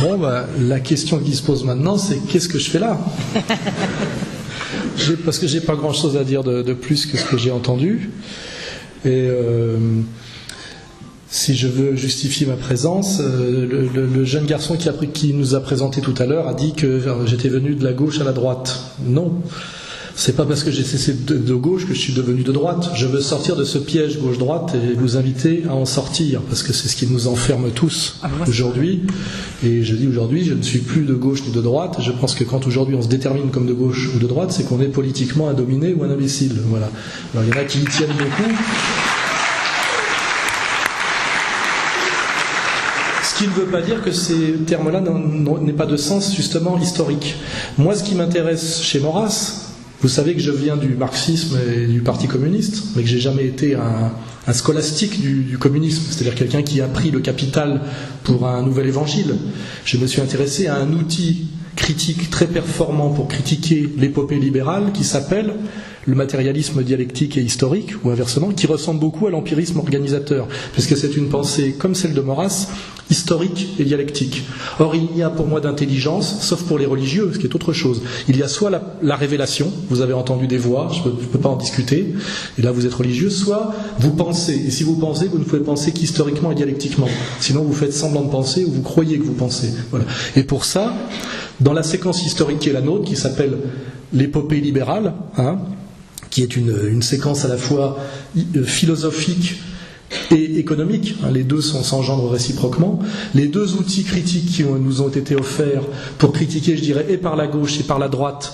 Bon, la question qui se pose maintenant, c'est qu'est-ce que je fais là? Parce que j'ai pas grand-chose à dire de plus que ce que j'ai entendu. Et si je veux justifier ma présence, le jeune garçon qui nous a présenté tout à l'heure a dit que j'étais venu de la gauche à la droite. Non. C'est pas parce que j'ai cessé de gauche que je suis devenu de droite. Je veux sortir de ce piège gauche-droite et vous inviter à en sortir, parce que c'est ce qui nous enferme tous aujourd'hui. Et je dis aujourd'hui, je ne suis plus de gauche ni de droite. Je pense que quand aujourd'hui on se détermine comme de gauche ou de droite, c'est qu'on est politiquement un dominé ou un imbécile. Voilà. Alors, il y en a qui y tiennent beaucoup. Ce qui ne veut pas dire que ces termes-là n'aient pas de sens justement historique. Moi, ce qui m'intéresse chez Maurras, vous savez que je viens du marxisme et du Parti communiste, mais que j'ai jamais été un scolastique du communisme, c'est-à-dire quelqu'un qui a pris le capital pour un nouvel évangile. Je me suis intéressé à un outil critique très performant pour critiquer l'épopée libérale qui s'appelle le matérialisme dialectique et historique, ou inversement, qui ressemble beaucoup à l'empirisme organisateur, puisque c'est une pensée comme celle de Maurras, historique et dialectique. Or, il n'y a pour moi d'intelligence, sauf pour les religieux, ce qui est autre chose. Il y a soit la révélation, vous avez entendu des voix, je ne peux pas en discuter, et là vous êtes religieux, soit vous pensez, et si vous pensez, vous ne pouvez penser qu'historiquement et dialectiquement. Sinon vous faites semblant de penser, ou vous croyez que vous pensez. Voilà. Et pour ça, dans la séquence historique qui est la nôtre, qui s'appelle l'épopée libérale, qui est une séquence à la fois philosophique et économique, les deux s'engendrent réciproquement. Les deux outils critiques qui nous ont été offerts pour critiquer, je dirais, et par la gauche et par la droite,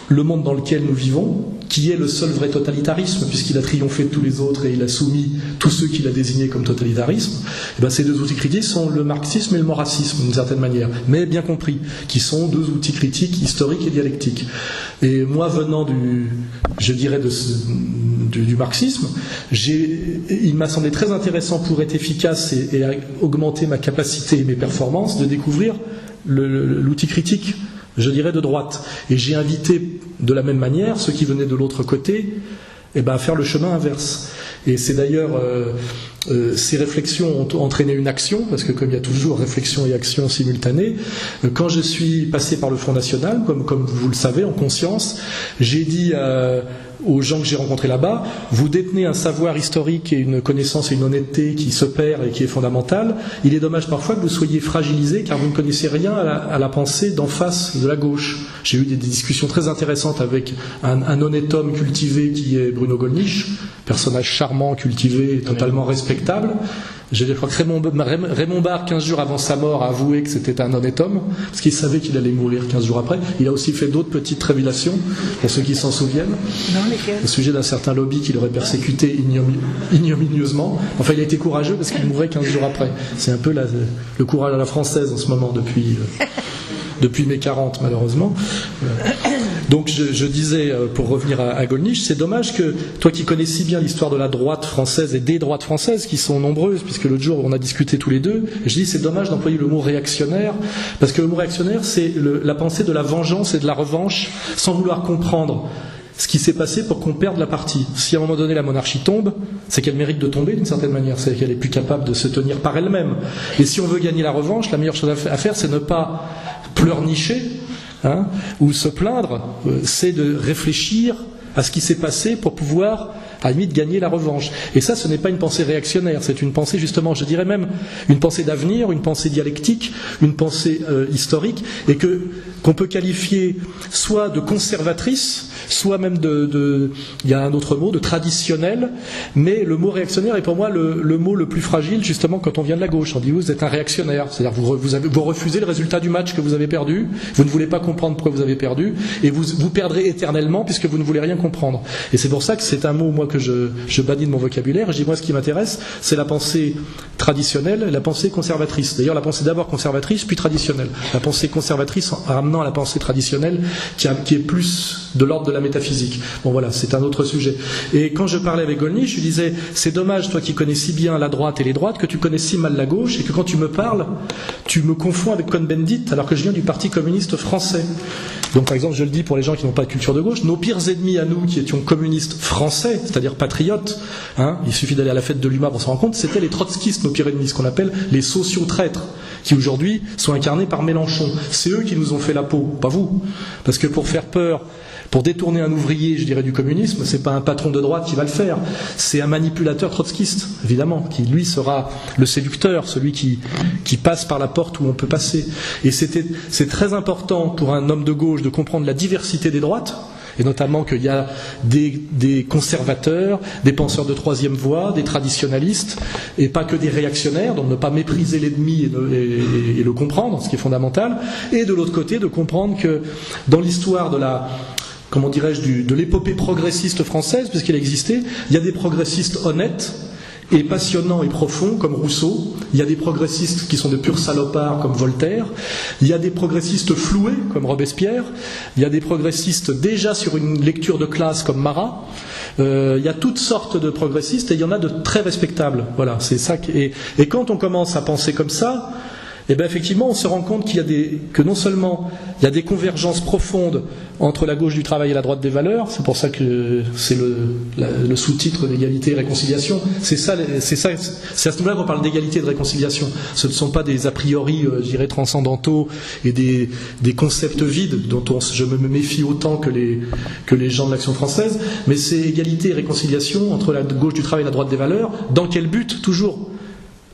le monde dans lequel nous vivons, qui est le seul vrai totalitarisme, puisqu'il a triomphé de tous les autres et il a soumis tous ceux qu'il a désignés comme totalitarisme, et ces deux outils critiques sont le marxisme et le maurassisme, d'une certaine manière, mais bien compris, qui sont deux outils critiques, historiques et dialectiques. Et moi, venant du marxisme, il m'a semblé très intéressant pour être efficace et augmenter ma capacité et mes performances de découvrir l'outil critique, je dirais, de droite. Et j'ai invité de la même manière ceux qui venaient de l'autre côté à faire le chemin inverse. Et c'est d'ailleurs ces réflexions ont entraîné une action, parce que comme il y a toujours réflexion et action simultanée, quand je suis passé par le Front National, comme vous le savez, en conscience, j'ai dit aux gens que j'ai rencontrés là-bas, vous détenez un savoir historique et une connaissance et une honnêteté qui se perd et qui est fondamentale. Il est dommage parfois que vous soyez fragilisés car vous ne connaissez rien à la pensée d'en face de la gauche. J'ai eu des discussions très intéressantes avec un honnête homme cultivé qui est Bruno Gollnisch, personnage charmant, cultivé, totalement respectable. Je crois que Raymond Barre, 15 jours avant sa mort, a avoué que c'était un honnête homme, parce qu'il savait qu'il allait mourir 15 jours après. Il a aussi fait d'autres petites révélations, pour ceux qui s'en souviennent, au sujet d'un certain lobby qui l'aurait persécuté ignominieusement. Enfin, il a été courageux parce qu'il mourrait 15 jours après. C'est un peu le courage à la française en ce moment, depuis mes 40, malheureusement. Donc je disais, pour revenir à Gollnisch, c'est dommage que toi qui connais si bien l'histoire de la droite française et des droites françaises, qui sont nombreuses, puisque l'autre jour on a discuté tous les deux, je dis c'est dommage d'employer le mot réactionnaire, parce que le mot réactionnaire c'est la pensée de la vengeance et de la revanche, sans vouloir comprendre ce qui s'est passé pour qu'on perde la partie. Si à un moment donné la monarchie tombe, c'est qu'elle mérite de tomber d'une certaine manière, c'est qu'elle est plus capable de se tenir par elle-même. Et si on veut gagner la revanche, la meilleure chose à faire, c'est ne pas pleurnicher, ou se plaindre, c'est de réfléchir à ce qui s'est passé pour pouvoir, à la limite, gagner la revanche. Et ça, ce n'est pas une pensée réactionnaire, c'est une pensée, justement, je dirais même, une pensée d'avenir, une pensée dialectique, une pensée historique, et qu'on peut qualifier soit de conservatrice, soit même il y a un autre mot, de traditionnel, mais le mot réactionnaire est pour moi le mot le plus fragile, justement, quand on vient de la gauche. On dit, vous êtes un réactionnaire, c'est-à-dire vous refusez le résultat du match que vous avez perdu, vous ne voulez pas comprendre pourquoi vous avez perdu, et vous perdrez éternellement puisque vous ne voulez rien comprendre. Et c'est pour ça que c'est un mot, moi, que je bannis de mon vocabulaire. Je dis, moi, ce qui m'intéresse, c'est la pensée traditionnelle et la pensée conservatrice. D'ailleurs, la pensée d'abord conservatrice, puis traditionnelle. La pensée conservatrice en ramenant à la pensée traditionnelle, qui est plus de l'ordre de la métaphysique. Bon, voilà, c'est un autre sujet. Et quand je parlais avec Gollnisch, je lui disais, c'est dommage, toi qui connais si bien la droite et les droites, que tu connais si mal la gauche, et que quand tu me parles, tu me confonds avec Cohn-Bendit, alors que je viens du Parti communiste français. Donc par exemple, je le dis pour les gens qui n'ont pas de culture de gauche, nos pires ennemis à nous, qui étions communistes français, c'est-à-dire patriotes, il suffit d'aller à la fête de l'UMA pour s'en rendre compte, c'était les trotskistes, nos pires ennemis, ce qu'on appelle les sociaux-traîtres, qui aujourd'hui sont incarnés par Mélenchon. C'est eux qui nous ont fait la peau, pas vous. Parce que pour faire peur, pour détourner un ouvrier, je dirais, du communisme, c'est pas un patron de droite qui va le faire, c'est un manipulateur trotskiste, évidemment, qui lui sera le séducteur, celui qui passe par la porte où on peut passer. Et c'est très important pour un homme de gauche de comprendre la diversité des droites, et notamment qu'il y a des conservateurs, des penseurs de troisième voie, des traditionalistes, et pas que des réactionnaires, donc ne pas mépriser l'ennemi et le comprendre, ce qui est fondamental, et de l'autre côté, de comprendre que dans l'histoire de la... comment dirais-je, de l'épopée progressiste française, puisqu'elle existait, il y a des progressistes honnêtes et passionnants et profonds comme Rousseau, il y a des progressistes qui sont de purs salopards comme Voltaire, il y a des progressistes floués comme Robespierre, il y a des progressistes déjà sur une lecture de classe comme Marat, il y a toutes sortes de progressistes et il y en a de très respectables. Voilà, c'est ça. Et quand on commence à penser comme ça, eh bien effectivement, on se rend compte que non seulement il y a des convergences profondes entre la gauche du travail et la droite des valeurs, c'est pour ça que c'est le sous-titre d'égalité et réconciliation, c'est à ce niveau-là qu'on parle d'égalité et de réconciliation. Ce ne sont pas des a priori, je dirais, transcendantaux et des concepts vides dont je me méfie autant que les gens de l'Action française, mais c'est égalité et réconciliation entre la gauche du travail et la droite des valeurs. Dans quel but? Toujours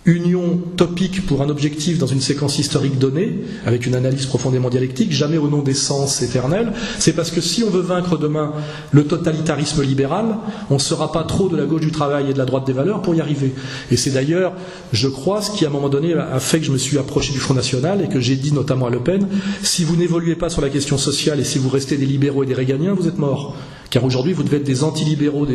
union topique pour un objectif dans une séquence historique donnée, avec une analyse profondément dialectique, jamais au nom d'essence éternelle. C'est parce que si on veut vaincre demain le totalitarisme libéral, on ne sera pas trop de la gauche du travail et de la droite des valeurs pour y arriver. Et c'est d'ailleurs, je crois, ce qui à un moment donné a fait que je me suis approché du Front National et que j'ai dit notamment à Le Pen, si vous n'évoluez pas sur la question sociale et si vous restez des libéraux et des réganiens, vous êtes morts. Car aujourd'hui, vous devez être des antilibéraux,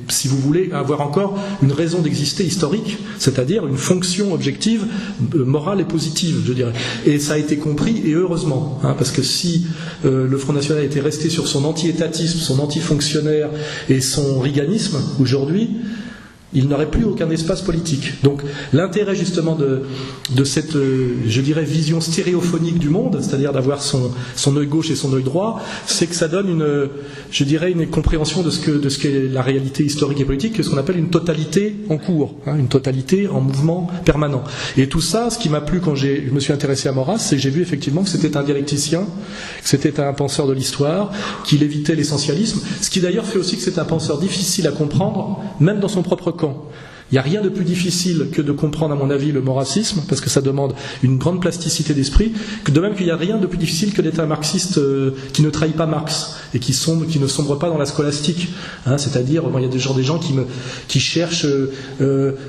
si vous voulez avoir encore une raison d'exister historique, c'est-à-dire une fonction objective, morale et positive, je dirais. Et ça a été compris, et heureusement, parce que si le Front National était resté sur son anti-étatisme, son anti-fonctionnaire et son riganisme, aujourd'hui, il n'aurait plus aucun espace politique. Donc l'intérêt justement de cette, je dirais, vision stéréophonique du monde, c'est-à-dire d'avoir son œil gauche et son œil droit, c'est que ça donne une compréhension de ce qu'est la réalité historique et politique, ce qu'on appelle une totalité en cours, une totalité en mouvement permanent. Et tout ça, ce qui m'a plu quand je me suis intéressé à Maurras, c'est que j'ai vu effectivement que c'était un dialecticien, que c'était un penseur de l'histoire, qu'il évitait l'essentialisme, ce qui d'ailleurs fait aussi que c'est un penseur difficile à comprendre, même dans son propre camp. Il n'y a rien de plus difficile que de comprendre, à mon avis, le maurassisme, parce que ça demande une grande plasticité d'esprit, de même qu'il n'y a rien de plus difficile que d'être un marxiste qui ne trahit pas Marx et qui ne sombre pas dans la scolastique. C'est-à-dire, il y a des gens qui cherchent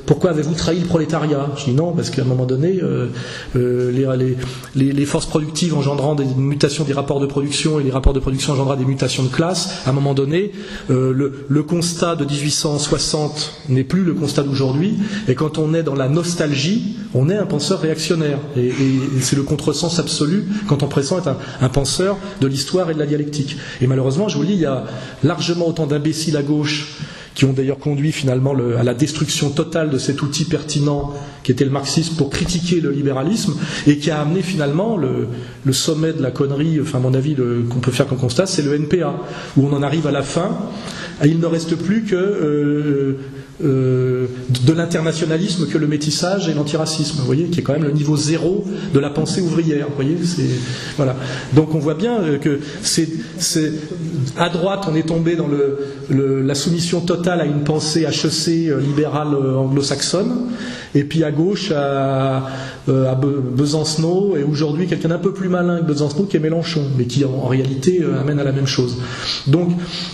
pourquoi avez-vous trahi le prolétariat? Je dis non, parce qu'à un moment donné, les forces productives engendrant des mutations des rapports de production et les rapports de production engendrant des mutations de classe, à un moment donné, le constat de 1860 n'est plus le constat d'aujourd'hui, et quand on est dans la nostalgie, on est un penseur réactionnaire, et c'est le contresens absolu quand on prétend être un penseur de l'histoire et de la dialectique. Et malheureusement, je vous le dis, il y a largement autant d'imbéciles à gauche qui ont d'ailleurs conduit finalement à la destruction totale de cet outil pertinent qui était le marxisme pour critiquer le libéralisme, et qui a amené finalement le sommet de la connerie, enfin à mon avis qu'on peut faire comme constat, c'est le NPA, où on en arrive à la fin, et il ne reste plus que de l'internationalisme que le métissage et l'antiracisme, vous voyez, qui est quand même le niveau zéro de la pensée ouvrière, vous voyez, voilà. Donc on voit bien que c'est à droite on est tombé dans la soumission totale à une pensée HEC libérale anglo-saxonne, et puis à gauche à Besancenot, et aujourd'hui quelqu'un d'un peu plus malin que Besancenot qui est Mélenchon, mais qui en réalité amène à la même chose. Donc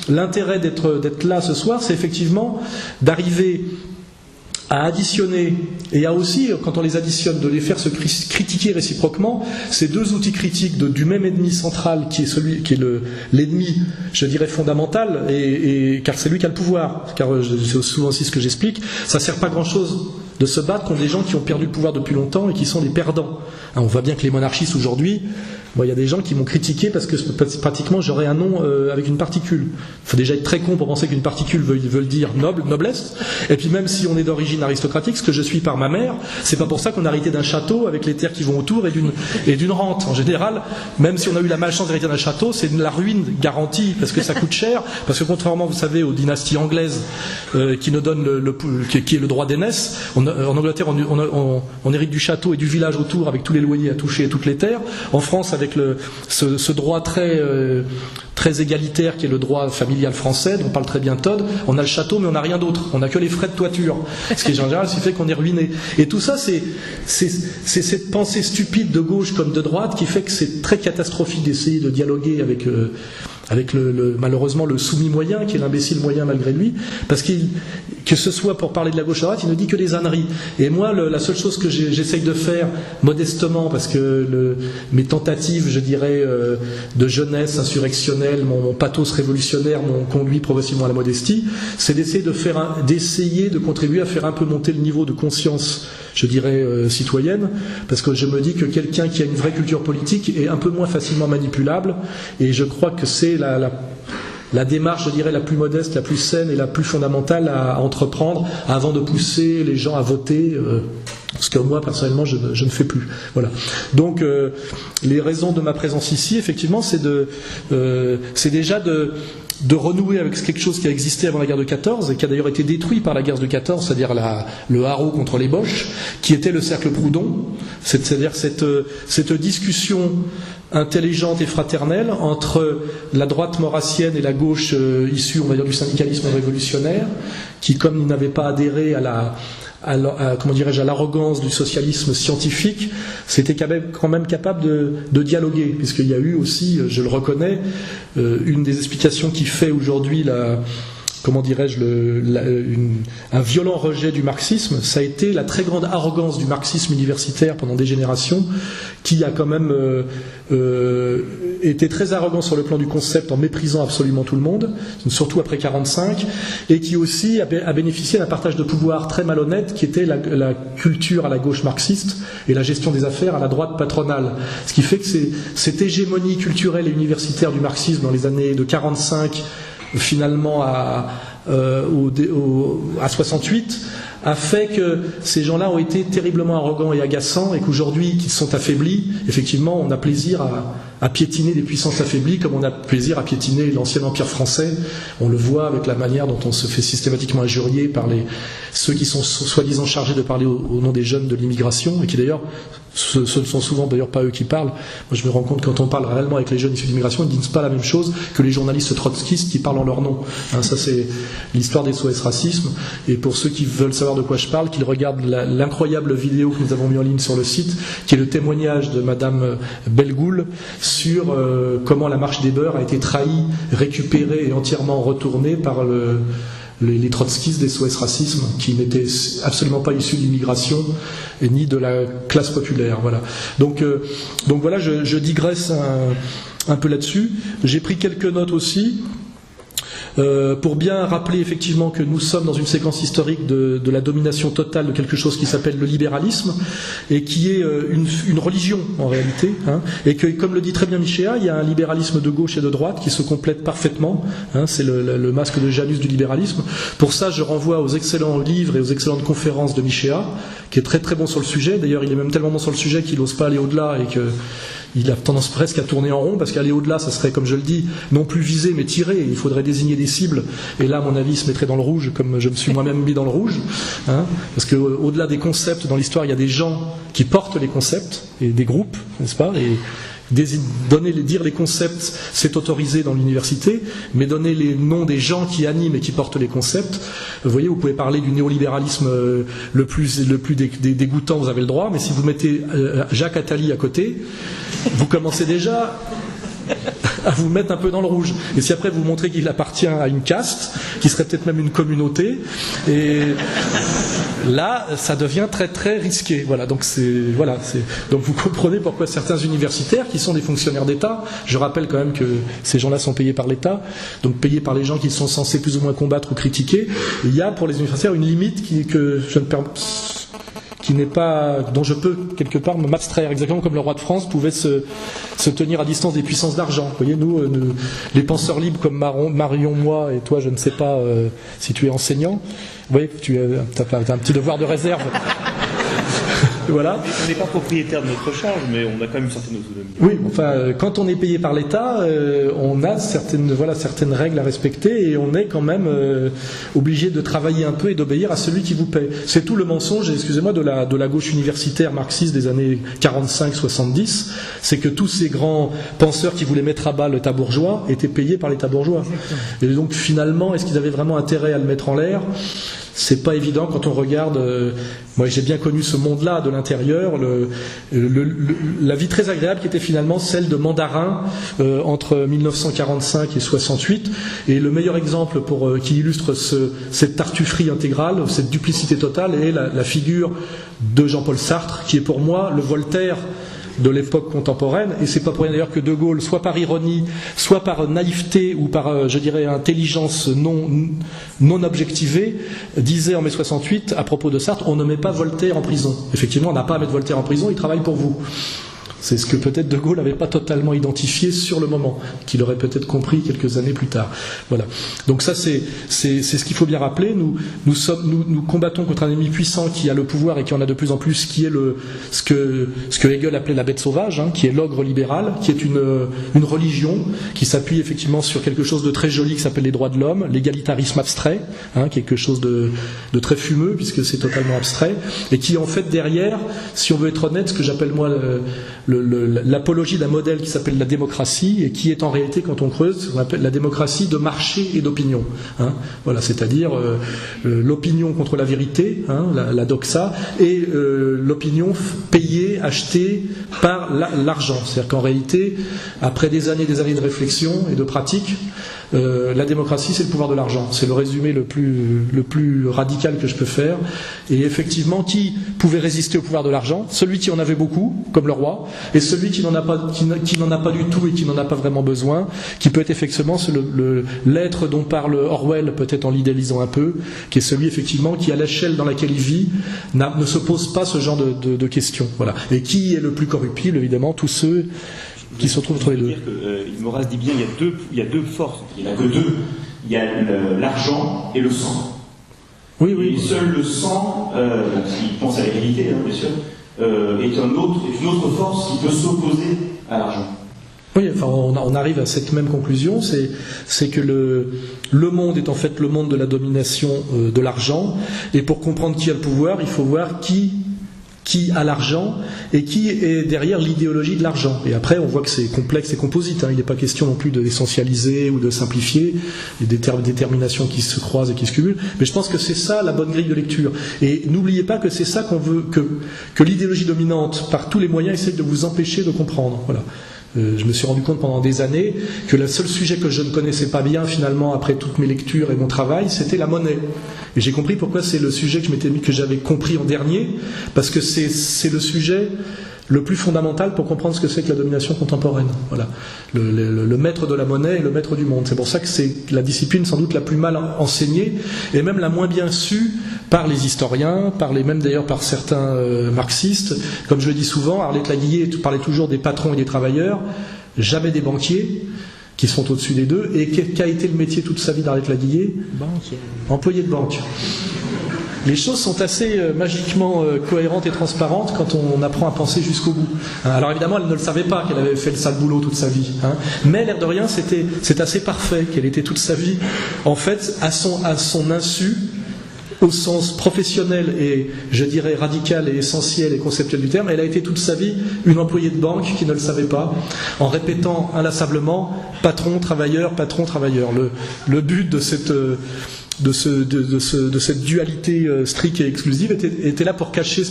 l'intérêt d'être là ce soir, c'est effectivement d'arriver à additionner, et à aussi, quand on les additionne, de les faire se critiquer réciproquement, ces deux outils critiques du même ennemi central qui est l'ennemi, je dirais, fondamental, car c'est lui qui a le pouvoir, car c'est souvent aussi ce que j'explique, ça ne sert pas grand-chose de se battre contre des gens qui ont perdu le pouvoir depuis longtemps et qui sont des perdants. On voit bien que les monarchistes aujourd'hui, Moi, il y a des gens qui m'ont critiqué parce que pratiquement j'aurais un nom avec une particule. Il faut déjà être très con pour penser qu'une particule veut dire noble, noblesse. Et puis même si on est d'origine aristocratique, ce que je suis par ma mère, c'est pas pour ça qu'on a hérité d'un château avec les terres qui vont autour et d'une rente. En général, même si on a eu la malchance d'hériter d'un château, c'est la ruine garantie parce que ça coûte cher. Parce que contrairement, vous savez, aux dynasties anglaises qui nous donnent qui est le droit d'aînesse, en Angleterre, on hérite du château et du village autour avec tous les loyers à toucher et toutes les terres. En France, avec ce droit très égalitaire qui est le droit familial français, dont parle très bien Todd, on a le château mais on n'a rien d'autre, on n'a que les frais de toiture, ce qui est en général ce qui fait qu'on est ruiné. Et tout ça, c'est cette pensée stupide de gauche comme de droite qui fait que c'est très catastrophique d'essayer de dialoguer avec malheureusement le soumis moyen, qui est l'imbécile moyen malgré lui, parce que ce soit pour parler de la gauche à droite, il ne dit que des âneries. Et moi, la seule chose que j'essaye de faire modestement, parce que mes tentatives, je dirais, de jeunesse insurrectionnelle, mon pathos révolutionnaire m'ont conduit progressivement à la modestie, c'est d'essayer de contribuer à faire un peu monter le niveau de conscience, je dirais, citoyenne, parce que je me dis que quelqu'un qui a une vraie culture politique est un peu moins facilement manipulable, et je crois que c'est la démarche, je dirais, la plus modeste, la plus saine et la plus fondamentale à entreprendre avant de pousser les gens à voter, ce que moi, personnellement, je ne fais plus. Voilà. Donc, les raisons de ma présence ici, effectivement, c'est déjà de renouer avec quelque chose qui a existé avant la guerre de 14 et qui a d'ailleurs été détruit par la guerre de 14, c'est-à-dire le haro contre les Boches, qui était le cercle Proudhon, c'est-à-dire cette discussion intelligente et fraternelle entre la droite maurassienne et la gauche issue, on va dire, du syndicalisme révolutionnaire, qui, comme ils n'avaient pas adhéré à l'arrogance du socialisme scientifique, c'était quand même capable de dialoguer, puisqu'il y a eu aussi, je le reconnais, une des explications qui fait aujourd'hui un violent rejet du marxisme, ça a été la très grande arrogance du marxisme universitaire pendant des générations, qui a quand même été très arrogant sur le plan du concept en méprisant absolument tout le monde, surtout après 45, et qui aussi a bénéficié d'un partage de pouvoir très malhonnête qui était la culture à la gauche marxiste et la gestion des affaires à la droite patronale. Ce qui fait que cette hégémonie culturelle et universitaire du marxisme dans les années de 45 finalement à 68 a fait que ces gens-là ont été terriblement arrogants et agaçants, et qu'aujourd'hui qu'ils sont affaiblis, effectivement on a plaisir à piétiner des puissances affaiblies comme on a plaisir à piétiner l'ancien empire français. On le voit avec la manière dont on se fait systématiquement injurier par ceux qui sont soi-disant chargés de parler au nom des jeunes de l'immigration, et qui d'ailleurs ce ne sont souvent d'ailleurs pas eux qui parlent. Moi je me rends compte, quand on parle réellement avec les jeunes issus d'immigration, ils ne disent pas la même chose que les journalistes trotskistes qui parlent en leur nom. Ça c'est l'histoire des SOS Racisme, et pour ceux qui veulent savoir de quoi je parle, qu'ils regardent l'incroyable vidéo que nous avons mis en ligne sur le site, qui est le témoignage de Madame Belgoul sur comment la marche des beurs a été trahie, récupérée et entièrement retournée par les trotskistes des SOS Racisme, qui n'étaient absolument pas issus de l'immigration et ni de la classe populaire. Voilà. Donc voilà, je digresse un peu là-dessus. J'ai pris quelques notes aussi. Pour bien rappeler effectivement que nous sommes dans une séquence historique de la domination totale de quelque chose qui s'appelle le libéralisme, et qui est une religion en réalité, et que, comme le dit très bien Michéa, il y a un libéralisme de gauche et de droite qui se complètent parfaitement, c'est le masque de Janus du libéralisme. Pour ça, je renvoie aux excellents livres et aux excellentes conférences de Michéa, qui est très très bon sur le sujet. D'ailleurs, il est même tellement bon sur le sujet qu'il n'ose pas aller au-delà, et qu'il a tendance presque à tourner en rond, parce qu'aller au-delà, ça serait, comme je le dis, non plus viser mais tirer. Il faudrait désigner des cibles, et là, à mon avis, il se mettrait dans le rouge, comme je me suis moi-même mis dans le rouge, parce qu'au-delà des concepts, dans l'histoire, il y a des gens qui portent les concepts, et des groupes, n'est-ce pas, et dire les concepts, c'est autorisé dans l'université, mais donner les noms des gens qui animent et qui portent les concepts, vous voyez, vous pouvez parler du néolibéralisme le plus dégoûtant, vous avez le droit, mais si vous mettez Jacques Attali à côté, vous commencez déjà à vous mettre un peu dans le rouge. Et si après vous montrez qu'il appartient à une caste, qui serait peut-être même une communauté, et là, ça devient très très risqué. Voilà, donc donc vous comprenez pourquoi certains universitaires, qui sont des fonctionnaires d'État, je rappelle quand même que ces gens-là sont payés par l'État, donc payés par les gens qui sont censés plus ou moins combattre ou critiquer. Il y a pour les universitaires une limite dont je peux quelque part m'abstraire, exactement comme le roi de France pouvait se tenir à distance des puissances d'argent. Vous voyez, nous, les penseurs libres comme Marion, moi et toi, je ne sais pas si tu es enseignant, vous voyez, tu as un petit devoir de réserve. Voilà. On n'est pas propriétaire de notre charge, mais on a quand même une certaine autonomie. Oui, enfin, quand on est payé par l'État, on a certaines règles à respecter et on est quand même obligé de travailler un peu et d'obéir à celui qui vous paie. C'est tout le mensonge, excusez-moi, de la gauche universitaire marxiste des années 45-70, c'est que tous ces grands penseurs qui voulaient mettre à bas l'État bourgeois étaient payés par l'État bourgeois. Et donc finalement, est-ce qu'ils avaient vraiment intérêt à le mettre en l'air ? C'est pas évident quand on regarde. Moi, j'ai bien connu ce monde-là de l'intérieur, la vie très agréable qui était finalement celle de mandarins entre 1945 et 68. Et le meilleur exemple qui illustre cette tartufferie intégrale, cette duplicité totale, est la figure de Jean-Paul Sartre, qui est pour moi le Voltaire de l'époque contemporaine, et c'est pas pour rien d'ailleurs que De Gaulle, soit par ironie, soit par naïveté ou par, je dirais, intelligence non objectivée, disait en mai 68 à propos de Sartre: on ne met pas Voltaire en prison. Effectivement, on n'a pas à mettre Voltaire en prison, il travaille pour vous. C'est ce que peut-être De Gaulle n'avait pas totalement identifié sur le moment, qu'il aurait peut-être compris quelques années plus tard. Voilà. Donc ça, c'est ce qu'il faut bien rappeler. Nous combattons contre un ennemi puissant qui a le pouvoir et qui en a de plus en plus, qui est ce que Hegel appelait la bête sauvage, qui est l'ogre libéral, qui est une religion qui s'appuie effectivement sur quelque chose de très joli qui s'appelle les droits de l'homme, l'égalitarisme abstrait, quelque chose de très fumeux puisque c'est totalement abstrait, et qui en fait derrière, si on veut être honnête, ce que j'appelle moi l'apologie d'un modèle qui s'appelle la démocratie et qui est en réalité, quand on creuse, on appelle la démocratie de marché et d'opinion. Voilà, c'est-à-dire l'opinion contre la vérité, la doxa, et l'opinion payée, achetée par l'argent. C'est-à-dire qu'en réalité, après des années de réflexion et de pratique, la démocratie, c'est le pouvoir de l'argent. C'est le résumé le plus radical que je peux faire. Et effectivement, qui pouvait résister au pouvoir de l'argent? Celui qui en avait beaucoup, comme le roi, et celui qui n'en a pas du tout et qui n'en a pas vraiment besoin, qui peut être effectivement l'être dont parle Orwell, peut-être en l'idéalisant un peu, qui est celui effectivement qui, à l'échelle dans laquelle il vit, ne se pose pas ce genre de questions. Voilà. Et qui est le plus corruptible? Évidemment, tous ceux qui se retrouvent entre les deux. Moraz dit bien il y a deux forces. Il n'y en a que deux. Il y a l'argent et le sang. Oui. Et seul le sang, qui pense à l'égalité, bien sûr, est une autre force qui peut s'opposer à l'argent. Oui, enfin, on arrive à cette même conclusion, c'est que le monde est en fait le monde de la domination de l'argent, et pour comprendre qui a le pouvoir, il faut voir qui a l'argent et qui est derrière l'idéologie de l'argent. Et après, on voit que c'est complexe et composite. Il n'est pas question non plus de l'essentialiser ou de simplifier. Il y a des déterminations qui se croisent et qui se cumulent. Mais je pense que c'est ça la bonne grille de lecture. Et n'oubliez pas que c'est ça qu'on veut, que l'idéologie dominante, par tous les moyens, essaie de vous empêcher de comprendre. Voilà. Je me suis rendu compte pendant des années que le seul sujet que je ne connaissais pas bien finalement après toutes mes lectures et mon travail, c'était la monnaie. Et j'ai compris pourquoi c'est le sujet que j'avais compris en dernier, parce que c'est le sujet le plus fondamental pour comprendre ce que c'est que la domination contemporaine. Voilà. Le maître de la monnaie et le maître du monde. C'est pour ça que c'est la discipline sans doute la plus mal enseignée et même la moins bien su par les historiens, même d'ailleurs par certains marxistes. Comme je le dis souvent, Arlette Laguillet parlait toujours des patrons et des travailleurs, jamais des banquiers qui sont au-dessus des deux. Et qu'a été le métier toute sa vie d'Arlette Laguillet? Banquier. Employé de banque. Les choses sont assez magiquement cohérentes et transparentes quand on apprend à penser jusqu'au bout. Alors évidemment, elle ne le savait pas qu'elle avait fait le sale boulot toute sa vie. Mais l'air de rien, c'est assez parfait qu'elle était toute sa vie, en fait, à son insu, au sens professionnel et, je dirais, radical et essentiel et conceptuel du terme. Elle a été toute sa vie une employée de banque qui ne le savait pas, en répétant inlassablement « patron, travailleur, patron, travailleur ». Le but de cette dualité stricte et exclusive était là pour cacher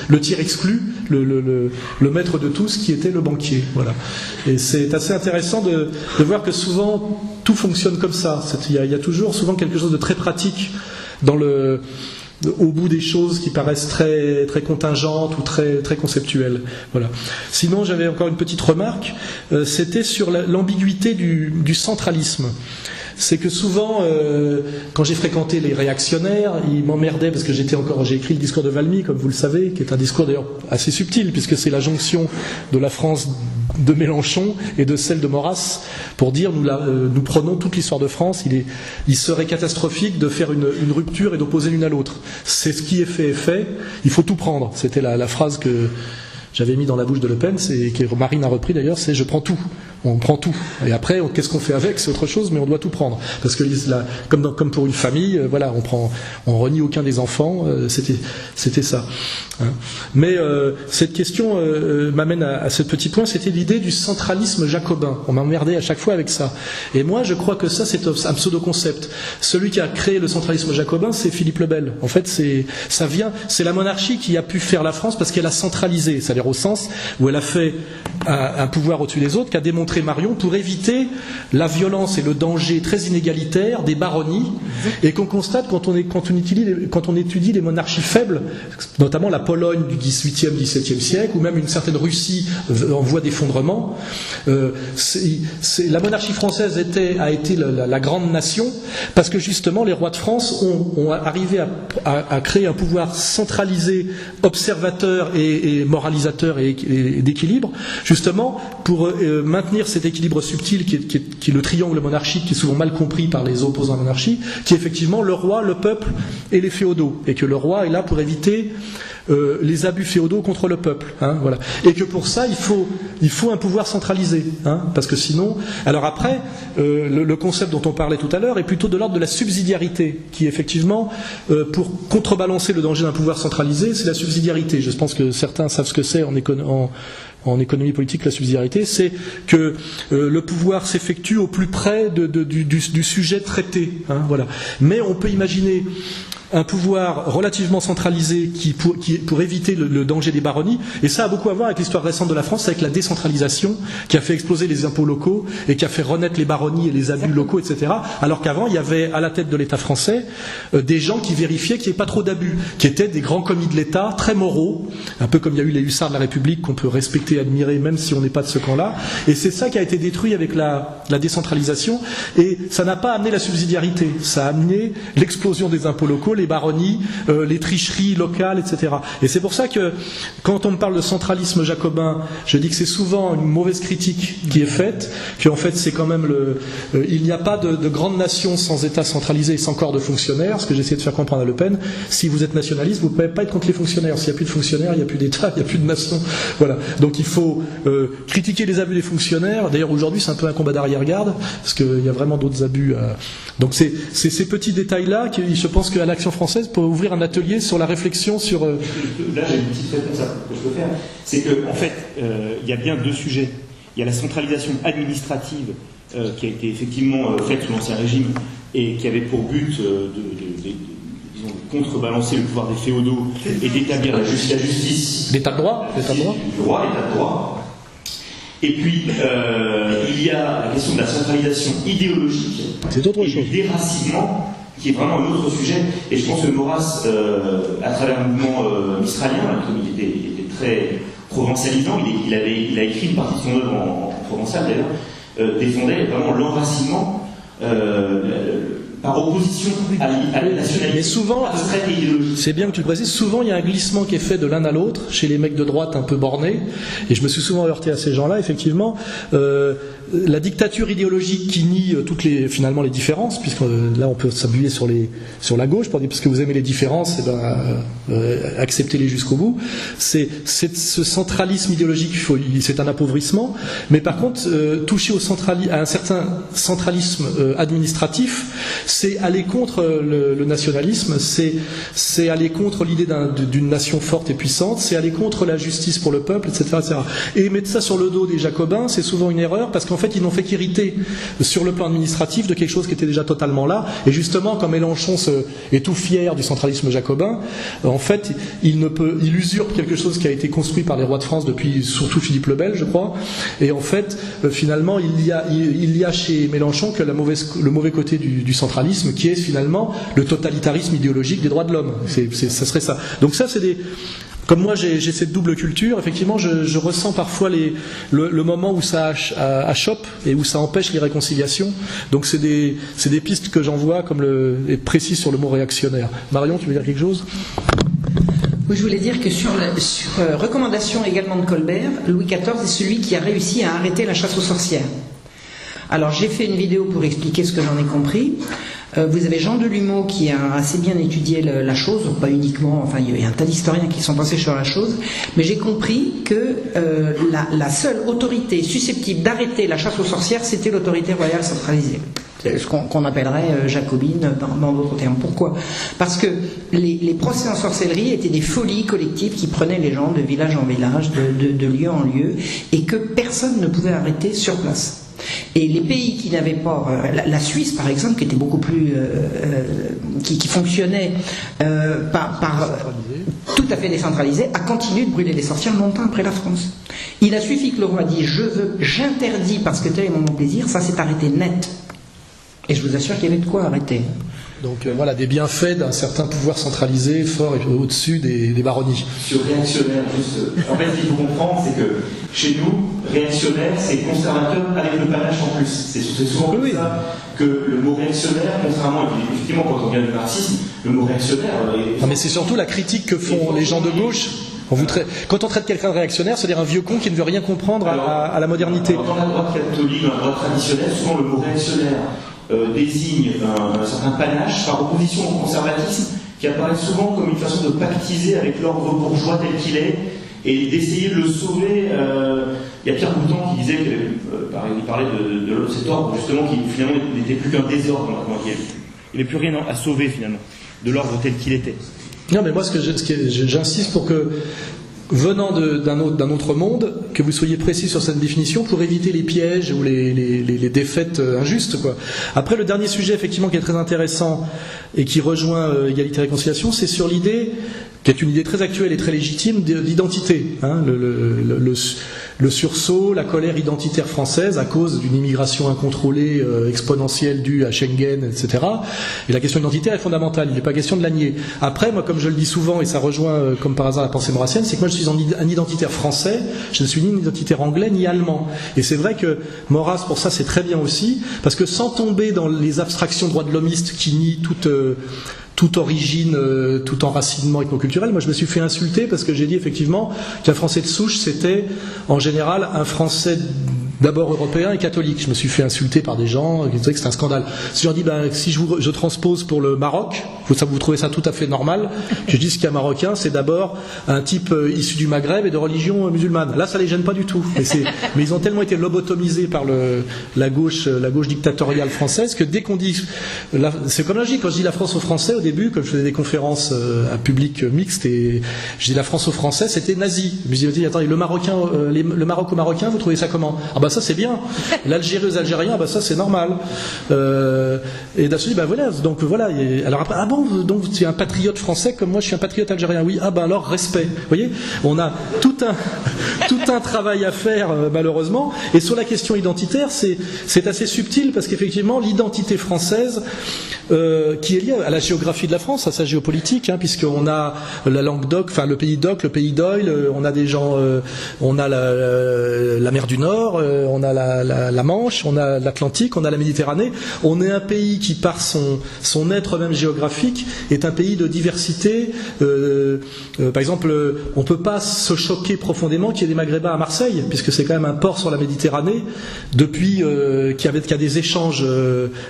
le tiers exclu, le maître de tous, qui était le banquier. Voilà. Et c'est assez intéressant de voir que souvent tout fonctionne comme ça. Il y a toujours souvent quelque chose de très pratique au bout des choses qui paraissent très, très contingentes ou très, très conceptuelles. Voilà. Sinon, j'avais encore une petite remarque, c'était sur l'ambiguïté du centralisme. c'est que souvent, quand j'ai fréquenté les réactionnaires, ils m'emmerdaient parce que j'ai écrit le discours de Valmy, comme vous le savez, qui est un discours d'ailleurs assez subtil, puisque c'est la jonction de la France de Mélenchon et de celle de Maurras pour dire nous prenons toute l'histoire de France, il serait catastrophique de faire une rupture et d'opposer l'une à l'autre. C'est ce qui est fait, il faut tout prendre. C'était la phrase que j'avais mis dans la bouche de Le Pen, que Marine a repris d'ailleurs, c'est « je prends tout ». On prend tout. Et après, qu'est-ce qu'on fait avec? C'est autre chose, mais on doit tout prendre. Parce que, comme pour une famille, voilà, on renie aucun des enfants. C'était ça. Hein. Mais cette question m'amène à ce petit point. C'était l'idée du centralisme jacobin. On m'emmerdait à chaque fois avec ça. Et moi, je crois que ça, c'est un pseudo-concept. Celui qui a créé le centralisme jacobin, c'est Philippe le Bel. En fait, c'est la monarchie qui a pu faire la France parce qu'elle a centralisé. C'est-à-dire au sens où elle a fait un pouvoir au-dessus des autres, qu'a démontré Marion pour éviter la violence et le danger très inégalitaire des baronnies, et qu'on constate quand on étudie les monarchies faibles, notamment la Pologne du XVIIIe, XVIIe siècle, ou même une certaine Russie en voie d'effondrement. La monarchie française a été la grande nation parce que justement les rois de France ont arrivé à créer un pouvoir centralisé, observateur et moralisateur et d'équilibre, justement pour maintenir cet équilibre subtil qui est le triangle monarchique, qui est souvent mal compris par les opposants à la monarchie, qui est effectivement le roi, le peuple et les féodaux, et que le roi est là pour éviter les abus féodaux contre le peuple, hein, voilà. Et que pour ça il faut un pouvoir centralisé, hein, parce que sinon. Alors après, le concept dont on parlait tout à l'heure est plutôt de l'ordre de la subsidiarité, qui effectivement, pour contrebalancer le danger d'un pouvoir centralisé, c'est la subsidiarité. Je pense que certains savent ce que c'est en économie politique, la subsidiarité, c'est que le pouvoir s'effectue au plus près du sujet traité, hein, voilà. Mais on peut imaginer un pouvoir relativement centralisé pour éviter le danger des baronnies, et ça a beaucoup à voir avec l'histoire récente de la France, avec la décentralisation qui a fait exploser les impôts locaux et qui a fait renaître les baronnies et les abus locaux, etc. Alors qu'avant, il y avait à la tête de l'État français des gens qui vérifiaient qu'il n'y ait pas trop d'abus, qui étaient des grands commis de l'État, très moraux, un peu comme il y a eu les hussards de la République qu'on peut respecter et admirer même si on n'est pas de ce camp-là, et c'est ça qui a été détruit avec la décentralisation, et ça n'a pas amené la subsidiarité, ça a amené l'explosion des impôts locaux, les baronnies, les tricheries locales, etc. Et c'est pour ça que quand on me parle de centralisme jacobin, je dis que c'est souvent une mauvaise critique qui est faite, qu'en fait c'est quand même il n'y a pas de grande nation sans État centralisé et sans corps de fonctionnaires, ce que j'essaie de faire comprendre à Le Pen. Si vous êtes nationaliste, vous ne pouvez pas être contre les fonctionnaires. S'il n'y a plus de fonctionnaires, il n'y a plus d'État, il n'y a plus de nation. Voilà. Donc il faut critiquer les abus des fonctionnaires. D'ailleurs aujourd'hui c'est un peu un combat d'arrière-garde, parce qu'il y a vraiment d'autres abus. Donc c'est ces petits détails-là que je pense qu'à l'Action française pour ouvrir un atelier sur la réflexion sur. Là j'ai une petite réponse que je peux faire. C'est qu'en fait il y a bien deux sujets. Il y a la centralisation administrative qui a été effectivement faite sous l'Ancien Régime et qui avait pour but disons, de contrebalancer le pouvoir des féodaux et d'établir la justice. L'état de droit. L'état de droit. Et puis, il y a la question de la centralisation idéologique et du déracinement, qui est vraiment un autre sujet. Et je pense que Maurras, à travers le mouvement mistralien, comme il était très provençalisant, il a écrit une partie de son œuvre en provençal d'ailleurs, défendait vraiment l'enracinement par opposition à la nationalité. Mais souvent, c'est bien que tu le précises, souvent il y a un glissement qui est fait de l'un à l'autre, chez les mecs de droite un peu bornés, et je me suis souvent heurté à ces gens-là, effectivement. La dictature idéologique qui nie finalement les différences, puisque là on peut s'appuyer sur la gauche pour dire parce que vous aimez les différences, acceptez-les jusqu'au bout. C'est ce centralisme idéologique, c'est un appauvrissement. Mais par contre, toucher à un certain centralisme administratif, c'est aller contre le nationalisme, c'est aller contre l'idée d'une nation forte et puissante, c'est aller contre la justice pour le peuple, etc., etc. Et mettre ça sur le dos des Jacobins, c'est souvent une erreur parce qu'en fait ils n'ont fait qu'hériter sur le plan administratif de quelque chose qui était déjà totalement là. Et justement, quand Mélenchon est tout fier du centralisme jacobin, en fait il usurpe quelque chose qui a été construit par les rois de France depuis surtout Philippe le Bel, je crois. Et en fait finalement il y a chez Mélenchon que le mauvais côté du centralisme centralisme qui est finalement le totalitarisme idéologique des droits de l'homme. Ça serait ça. Donc ça, c'est des... Comme moi j'ai cette double culture, effectivement je ressens parfois le moment où ça achoppe et où ça empêche les réconciliations. Donc c'est des pistes que j'envoie comme et précises sur le mot réactionnaire. Marion, tu veux dire quelque chose ? Oui, je voulais dire que sur recommandation également de Colbert, Louis XIV est celui qui a réussi à arrêter la chasse aux sorcières. Alors j'ai fait une vidéo pour expliquer ce que j'en ai compris. Vous avez Jean Delumeau qui a assez bien étudié la chose, pas uniquement, enfin il y a un tas d'historiens qui sont passés sur la chose, mais j'ai compris que la seule autorité susceptible d'arrêter la chasse aux sorcières, c'était l'autorité royale centralisée. C'est ce qu'on appellerait jacobine dans d'autres termes. Pourquoi ? Parce que les procès en sorcellerie étaient des folies collectives qui prenaient les gens de village en village, de lieu en lieu, et que personne ne pouvait arrêter sur place. Et les pays qui n'avaient pas, la Suisse par exemple, qui était beaucoup plus, qui fonctionnait tout à fait décentralisé, a continué de brûler les sorcières longtemps après la France. Il a suffi que le roi dise j'interdis parce que tel est mon plaisir, ça s'est arrêté net. Et je vous assure qu'il y avait de quoi arrêter. Donc voilà, des bienfaits d'un certain pouvoir centralisé, fort et au-dessus des baronnies. Sur réactionnaire, juste, en fait, ce qu'il faut comprendre, c'est que chez nous, réactionnaire, c'est conservateur avec le panache en plus. C'est souvent comme ça que le mot réactionnaire, contrairement, effectivement, quand on vient du marxisme, le mot réactionnaire... Non, mais c'est surtout la critique que font les gens de gauche. Quand on traite quelqu'un de réactionnaire, c'est-à-dire un vieux con qui ne veut rien comprendre à la modernité. Dans la droite catholique, dans la droite traditionnelle, souvent le mot réactionnaire désigne un certain panache par opposition au conservatisme qui apparaît souvent comme une façon de pactiser avec l'ordre bourgeois tel qu'il est et d'essayer de le sauver. Il y a Pierre Boutan qui disait il parlait de cet ordre justement qui finalement n'était plus qu'un désordre, il n'y avait plus rien à sauver finalement de l'ordre tel qu'il était. Non, mais moi j'insiste pour que, venant d'un autre monde, que vous soyez précis sur cette définition pour éviter les pièges ou les défaites injustes, quoi. Après, le dernier sujet effectivement qui est très intéressant et qui rejoint égalité et réconciliation, c'est sur l'idée, qui est une idée très actuelle et très légitime, d'identité. Hein, le sursaut, la colère identitaire française à cause d'une immigration incontrôlée, exponentielle due à Schengen, etc. Et la question identitaire est fondamentale, il n'est pas question de la nier. Après, moi, comme je le dis souvent, et ça rejoint comme par hasard la pensée maurassienne, c'est que moi je suis un identitaire français, je ne suis ni un identitaire anglais ni allemand. Et c'est vrai que Maurras, pour ça, c'est très bien aussi, parce que sans tomber dans les abstractions droits de l'homiste qui nient toute origine, tout enracinement ethnoculturel. Moi, je me suis fait insulter parce que j'ai dit effectivement qu'un Français de souche, c'était en général un Français d'abord européen et catholique. Je me suis fait insulter par des gens qui disaient que c'était un scandale. Si je leur dis, si je transpose pour le Maroc, vous trouvez ça tout à fait normal, je dis ce qu'il y a marocain, c'est d'abord un type issu du Maghreb et de religion musulmane. Là, ça les gêne pas du tout. Mais ils ont tellement été lobotomisés par la gauche dictatoriale française que dès qu'on dit, c'est comme logique, quand je dis la France aux Français, au début, comme je faisais des conférences à public mixte, et je dis la France aux Français, c'était nazi. Je me dis, attends, le Maroc aux Marocains, vous trouvez ça comment? Ah bah ça c'est bien. L'Algérie aux Algériens, bah ça c'est normal. Et d'un seul coup, bah voilà. Donc voilà. Alors après, ah bon, donc tu es un patriote français comme moi, je suis un patriote algérien. Oui. Ah bah alors respect. Vous voyez, on a tout un travail à faire malheureusement. Et sur la question identitaire, c'est assez subtil parce qu'effectivement l'identité française qui est liée à la géographie de la France, à sa géopolitique, hein, puisqu'on a la Languedoc, enfin le pays d'Oc, le pays d'Oil, on a des gens, on a la mer du Nord, on a la Manche, on a l'Atlantique, on a la Méditerranée. On est un pays qui, par son être même géographique, est un pays de diversité. Par exemple, on ne peut pas se choquer profondément qu'il y ait des Maghrébins à Marseille, puisque c'est quand même un port sur la Méditerranée, depuis qui a des échanges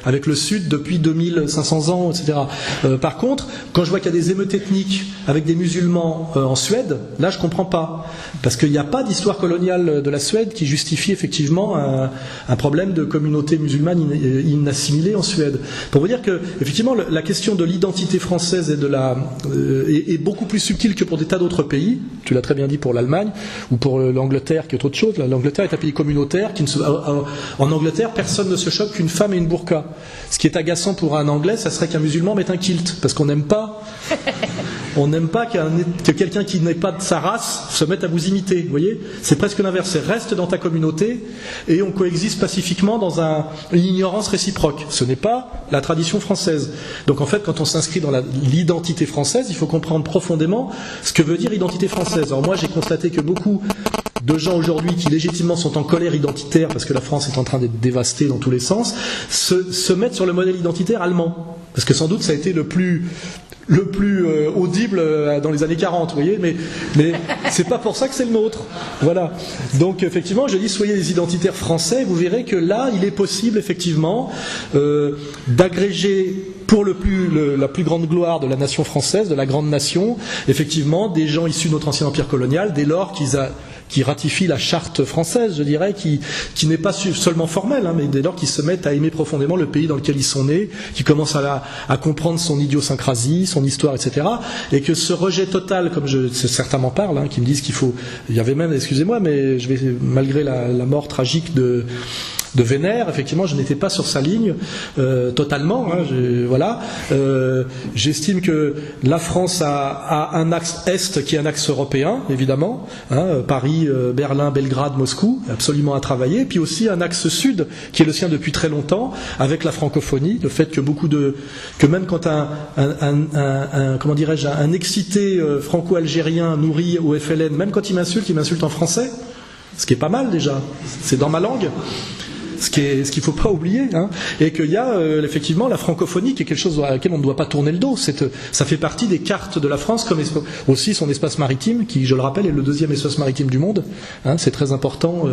avec le Sud depuis 2500 ans, etc. Par contre, quand je vois qu'il y a des émeutes ethniques avec des musulmans en Suède, là je comprends pas, parce qu'il n'y a pas d'histoire coloniale de la Suède qui justifie effectivement un problème de communauté musulmane inassimilée en Suède. Pour vous dire que effectivement la question de l'identité française est beaucoup plus subtile que pour des tas d'autres pays. Tu l'as très bien dit pour l'Allemagne ou pour l'Angleterre, qui est autre chose. L'Angleterre est un pays communautaire en Angleterre, personne ne se choque qu'une femme ait une burqa. Ce qui est agaçant pour un Anglais, ça serait qu'un musulman mette un kilt, parce qu'on n'aime pas on n'aime pas que quelqu'un qui n'est pas de sa race se mette à vous imiter. Vous voyez, c'est presque l'inverse. C'est reste dans ta communauté et on coexiste pacifiquement dans une ignorance réciproque. Ce n'est pas la tradition française. Donc en fait, quand on s'inscrit dans l'identité française, il faut comprendre profondément ce que veut dire identité française. Alors moi, j'ai constaté que beaucoup de gens aujourd'hui qui légitimement sont en colère identitaire parce que la France est en train d'être dévastée dans tous les sens, se mettent sur le modèle identitaire allemand. Parce que sans doute ça a été le plus audible dans les années 40, vous voyez, mais c'est pas pour ça que c'est le nôtre. Voilà. Donc effectivement, je dis soyez des identitaires français, vous verrez que là, il est possible effectivement d'agréger pour la plus grande gloire de la nation française, de la grande nation, effectivement, des gens issus de notre ancien empire colonial, dès lors qui ratifient la charte française, je dirais, qui n'est pas seulement formelle, mais dès lors qu'ils se mettent à aimer profondément le pays dans lequel ils sont nés, qui commencent à comprendre son idiosyncrasie, son histoire, etc. Et que ce rejet total, comme certains m'en parlent, qui me disent il y avait même, excusez-moi, mais malgré la mort tragique de Vénère, effectivement, je n'étais pas sur sa ligne totalement. Voilà. J'estime que la France a un axe est qui est un axe européen, évidemment. Paris, Berlin, Belgrade, Moscou, absolument à travailler. Puis aussi un axe sud qui est le sien depuis très longtemps, avec la francophonie, le fait que que même quand un excité franco-algérien nourri au FLN, même quand il m'insulte en français, ce qui est pas mal déjà. C'est dans ma langue. Ce qu'il faut pas oublier, et qu'il y a effectivement la francophonie qui est quelque chose à laquelle on ne doit pas tourner le dos. Ça fait partie des cartes de la France, comme aussi son espace maritime, qui, je le rappelle, est le 2e espace maritime du monde. C'est très important.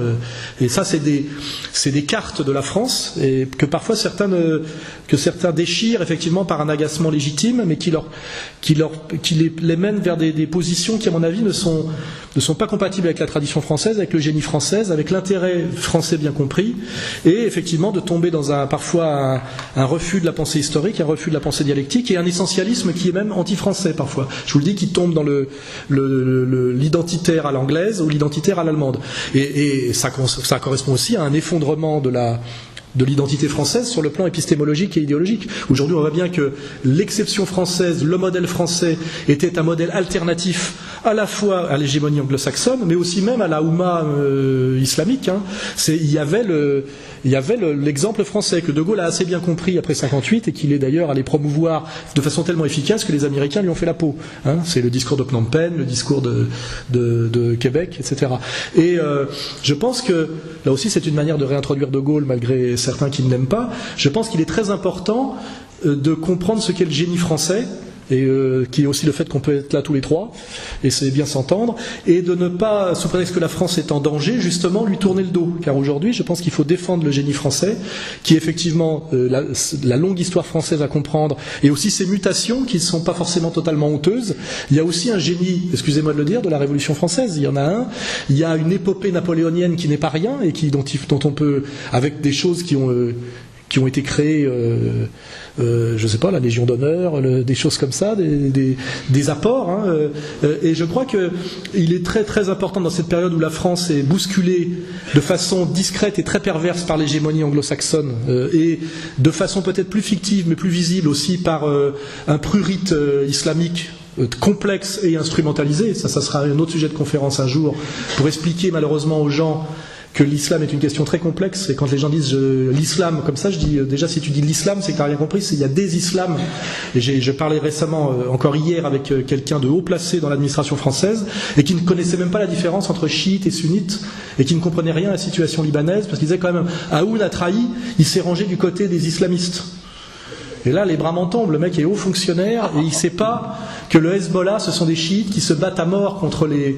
Et ça, c'est des cartes de la France, et que parfois certains déchirent effectivement par un agacement légitime, mais qui les mènent vers des positions qui, à mon avis, ne sont pas compatibles avec la tradition française, avec le génie français, avec l'intérêt français bien compris. Et effectivement de tomber dans parfois un refus de la pensée historique, un refus de la pensée dialectique et un essentialisme qui est même anti-français parfois. Je vous le dis, qui tombe dans l'identitaire à l'anglaise ou l'identitaire à l'allemande. Et ça correspond aussi à un effondrement de l'identité française sur le plan épistémologique et idéologique. Aujourd'hui, on voit bien que l'exception française, le modèle français, était un modèle alternatif à la fois à l'hégémonie anglo-saxonne, mais aussi même à la Oumma islamique. Il y avait l'exemple français que De Gaulle a assez bien compris après 58 et qu'il est d'ailleurs allé promouvoir de façon tellement efficace que les Américains lui ont fait la peau. C'est le discours de Phnom Penh, le discours de Québec, etc. Et je pense que là aussi c'est une manière de réintroduire De Gaulle malgré certains qui ne l'aiment pas. Je pense qu'il est très important de comprendre ce qu'est le génie français, et qui est aussi le fait qu'on peut être là tous les trois, et c'est bien s'entendre, et de ne pas, sous prétexte que la France est en danger, justement lui tourner le dos. Car aujourd'hui, je pense qu'il faut défendre le génie français, qui est effectivement la longue histoire française à comprendre, et aussi ses mutations qui ne sont pas forcément totalement honteuses. Il y a aussi un génie, excusez-moi de le dire, de la Révolution française. Il y en a un. Il y a une épopée napoléonienne qui n'est pas rien, et dont on peut, avec des choses qui ont été créées, je sais pas, la Légion d'honneur, des choses comme ça, des apports. Et je crois qu'il est très très important dans cette période où la France est bousculée de façon discrète et très perverse par l'hégémonie anglo-saxonne, et de façon peut-être plus fictive mais plus visible aussi par un prurite islamique complexe et instrumentalisé. Ça sera un autre sujet de conférence un jour, pour expliquer malheureusement aux gens que l'islam est une question très complexe, et quand les gens disent l'islam comme ça, je dis déjà, si tu dis l'islam, c'est que tu n'as rien compris, il y a des islams. Et je parlais récemment, encore hier, avec quelqu'un de haut placé dans l'administration française, et qui ne connaissait même pas la différence entre chiites et sunnites, et qui ne comprenait rien à la situation libanaise, parce qu'il disait quand même, Aoun a trahi, il s'est rangé du côté des islamistes. Et là, les bras m'en tombent, le mec est haut fonctionnaire et il ne sait pas que le Hezbollah, ce sont des chiites qui se battent à mort contre les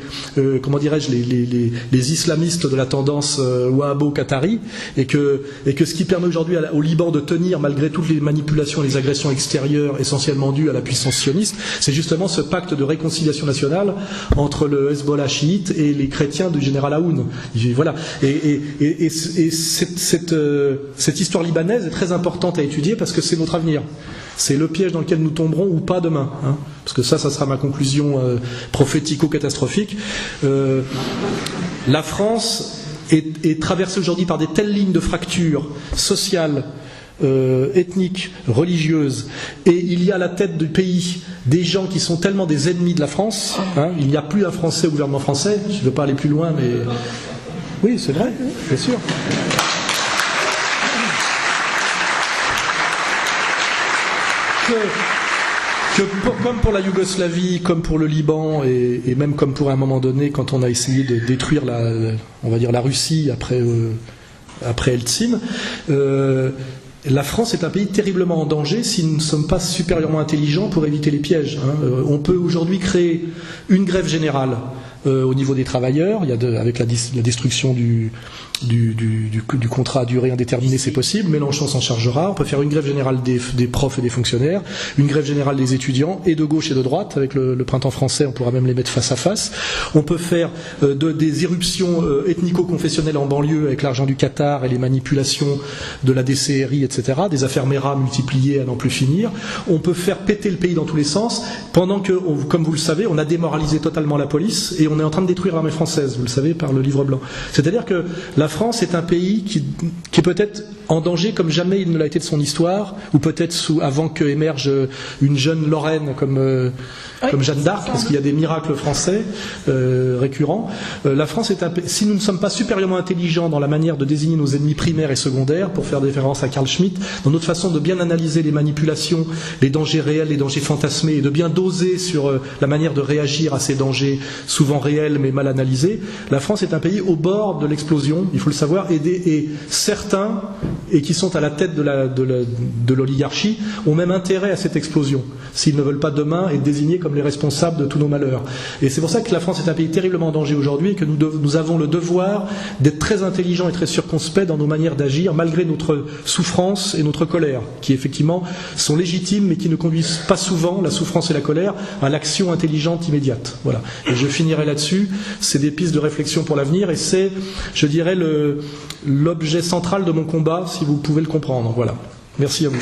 islamistes de la tendance wahhabo-qatari, et que ce qui permet aujourd'hui au Liban de tenir malgré toutes les manipulations et les agressions extérieures essentiellement dues à la puissance sioniste, c'est justement ce pacte de réconciliation nationale entre le Hezbollah chiite et les chrétiens du général Aoun. Voilà. Et cette histoire libanaise est très importante à étudier parce que c'est notre avenir. C'est le piège dans lequel nous tomberons ou pas demain, parce que ça sera ma conclusion prophético-catastrophique. La France est traversée aujourd'hui par des telles lignes de fractures sociales, ethnique, religieuse, et il y a à la tête du pays des gens qui sont tellement des ennemis de la France, hein, il n'y a plus un Français au gouvernement français, je ne veux pas aller plus loin, mais oui, c'est vrai, bien sûr. Comme pour la Yougoslavie, comme pour le Liban, et même comme pour un moment donné, quand on a essayé de détruire la Russie après Eltsine, la France est un pays terriblement en danger si nous ne sommes pas supérieurement intelligents pour éviter les pièges. On peut aujourd'hui créer une grève générale au niveau des travailleurs, avec la destruction du contrat à durée indéterminée, c'est possible, Mélenchon s'en chargera. On peut faire une grève générale des profs et des fonctionnaires, une grève générale des étudiants, et de gauche et de droite, avec le printemps français, on pourra même les mettre face à face. On peut faire des irruptions ethnico-confessionnelles en banlieue avec l'argent du Qatar et les manipulations de la DCRI, etc., des affaires Mera multipliées à n'en plus finir. On peut faire péter le pays dans tous les sens, pendant que, comme vous le savez, on a démoralisé totalement la police, et on est en train de détruire l'armée française, vous le savez, par le livre blanc. C'est-à-dire que la France est un pays qui est peut-être en danger comme jamais il ne l'a été de son histoire, ou peut-être avant qu'émerge une jeune Lorraine comme Jeanne d'Arc, parce qu'il y a des miracles français récurrents. La France est un pays, si nous ne sommes pas supérieurement intelligents dans la manière de désigner nos ennemis primaires et secondaires, pour faire référence à Carl Schmitt, dans notre façon de bien analyser les manipulations, les dangers réels, les dangers fantasmés, et de bien doser sur la manière de réagir à ces dangers souvent réels mais mal analysés, la France est un pays au bord de l'explosion, il faut le savoir, et certains, et qui sont à la tête de l'oligarchie, ont même intérêt à cette explosion, s'ils ne veulent pas demain être désignés comme les responsables de tous nos malheurs. Et c'est pour ça que la France est un pays terriblement en danger aujourd'hui, et que nous avons le devoir d'être très intelligents et très circonspects dans nos manières d'agir, malgré notre souffrance et notre colère, qui effectivement sont légitimes, mais qui ne conduisent pas souvent, la souffrance et la colère, à l'action intelligente immédiate. Voilà. Et je finirai là-dessus. C'est des pistes de réflexion pour l'avenir, et c'est, je dirais, l'objet central de mon combat, si vous pouvez le comprendre. Voilà. Merci à vous.